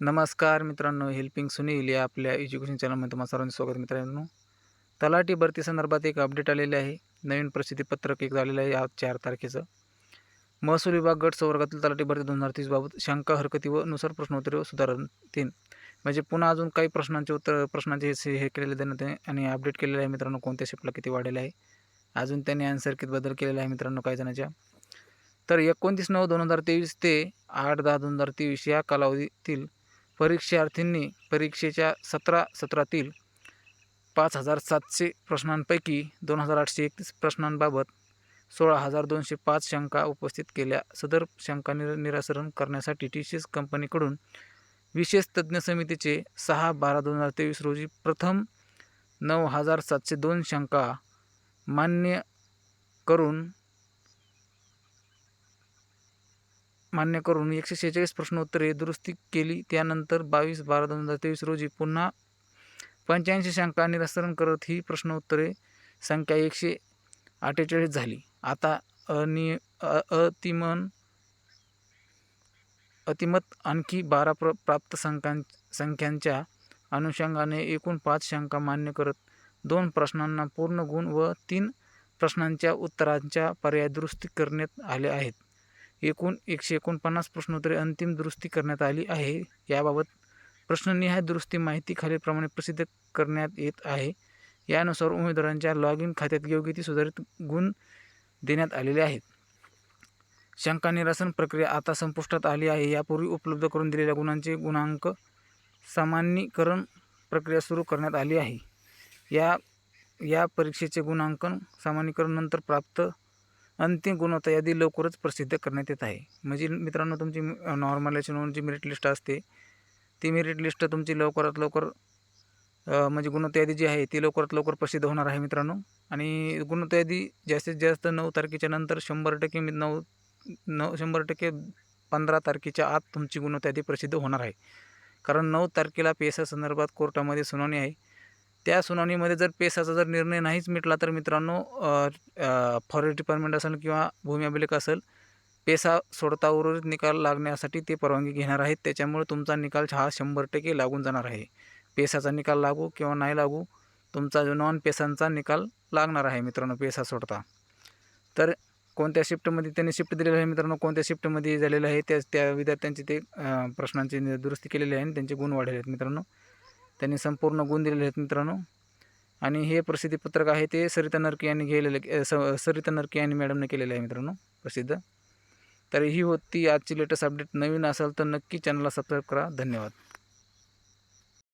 नमस्कार मित्रांनो, हेल्पिंग सुनील या आपल्या एज्युकेशन चॅनलमध्ये तुम्हा सर्वांचं स्वागत मित्रांनो. तलाठी भरती संदर्भात एक अपडेट आलेले आहे. नवीन प्रसिद्धी पत्रक एक झालेलं आहे आज 4 तारखेचं. महसूल विभाग गट संवर्गातील तलाठी भरती 2030 बाबत शंका हरकती व नुसार प्रश्नोत्तरे व सुधारणा 3 म्हणजे पुन्हा अजून काही प्रश्नांचे हे केलेले देण्यात आहे आणि अपडेट केलेलं आहे मित्रांनो. कोणत्या शिफ्टला किती वाढलेलं आहे, अजून त्यांनी आन्सर किट बदल केलेला आहे मित्रांनो काही जणांच्या. तर 29/9/2023 ते 8/10/2023 या कालावधीतील परीक्षार्थींनी परीक्षेच्या 17 सत्रातील 5,700 प्रश्नांपैकी 2,831 प्रश्नांबाबत 16,205 शंका उपस्थित केल्या. सदर शंका निराकरण करण्यासाठी TCS कंपनीकडून विशेष तज्ज्ञ समितीचे 6/12/2023 रोजी प्रथम 9,702 शंका मान्य करून 146 प्रश्नोत्तरे दुरुस्ती केली. त्यानंतर 22/12/2023 रोजी पुन्हा 85 शंका निराकरण करत ही प्रश्नोत्तरे संख्या 148 झाली. आता अतिमत आणखी 12 प्राप्त संख्यांच्या अनुषंगाने एकूण 5 शंका मान्य करत 2 प्रश्नांना पूर्ण गुण व 3 प्रश्नांच्या उत्तरांच्या पर्याय दुरुस्ती करण्यात आले आहेत. एकूण 149 प्रश्नोत्तरे अंतिम दुरुस्ती करण्यात आली आहे. याबाबत प्रश्ननिहाय दुरुस्ती माहिती खालीलप्रमाणे प्रसिद्ध करण्यात येत आहे. यानुसार उमेदवारांच्या लॉग इन खात्यात योग्य ती सुधारित गुण देण्यात आलेले आहेत. शंका निरसन प्रक्रिया आता संपुष्टात आली आहे. यापूर्वी उपलब्ध करून दिलेल्या गुणांचे गुणांक सामान्यीकरण प्रक्रिया सुरू करण्यात आली आहे. या परीक्षेचे गुणांकन सामान्यीकरण नंतर प्राप्त अंतिम गुणवत्ता यादी लवकरच प्रसिद्ध करण्यात येत आहे. म्हणजे मित्रांनो, तुमची नॉर्मलायझेशन जी मेरिट लिस्ट असते ती मेरिट लिस्ट तुमची लवकरात लवकर म्हणजे गुणवत्ता यादी जी आहे ती लवकरात लवकर प्रसिद्ध होणार आहे मित्रांनो. आणि गुणवत्ता यादी जास्तीत जास्त 9 तारखेच्या नंतर 100% 15 तारखेच्या आत तुमची गुणवत्ता यादी प्रसिद्ध होणार आहे. कारण 9 तारखेला पेसा संदर्भात कोर्टामध्ये सुनावणी आहे. त्या सुनावणीमध्ये जर पेसाचा निर्णय नाहीच मिटला तर मित्रांनो, फॉरेस्ट डिपार्टमेंट असेल किंवा भूमी अभिलेख असेल, पेसा सोडता उर्वरित निकाल लागण्यासाठी ते परवानगी घेणार आहेत. त्याच्यामुळे तुमचा निकाल हा 100% लागून जाणार आहे. पेसाचा निकाल लागू किंवा नाही लागू, तुमचा जो नॉन पेसांचा निकाल लागणार आहे मित्रांनो पेसा सोडता. तर कोणत्या शिफ्टमध्ये त्यांनी शिफ्ट दिलेलं आहे मित्रांनो, कोणत्या शिफ्टमध्ये झालेलं आहे त्या विद्यार्थ्यांचे ते प्रश्नांची दुरुस्ती केलेली आहे आणि त्यांचे गुण वाढलेले आहेत मित्रांनो. त्यांनी संपूर्ण गुण दिलेले आहेत मित्रांनो. आणि हे प्रसिद्धीपत्रक आहे ते सरिता नरके यांनी मॅडमने केलेलं आहे मित्रांनो प्रसिद्ध. तर ही होती आजची लेटेस्ट अपडेट. नवीन असाल तर नक्की चॅनलला सबस्क्राईब करा. धन्यवाद.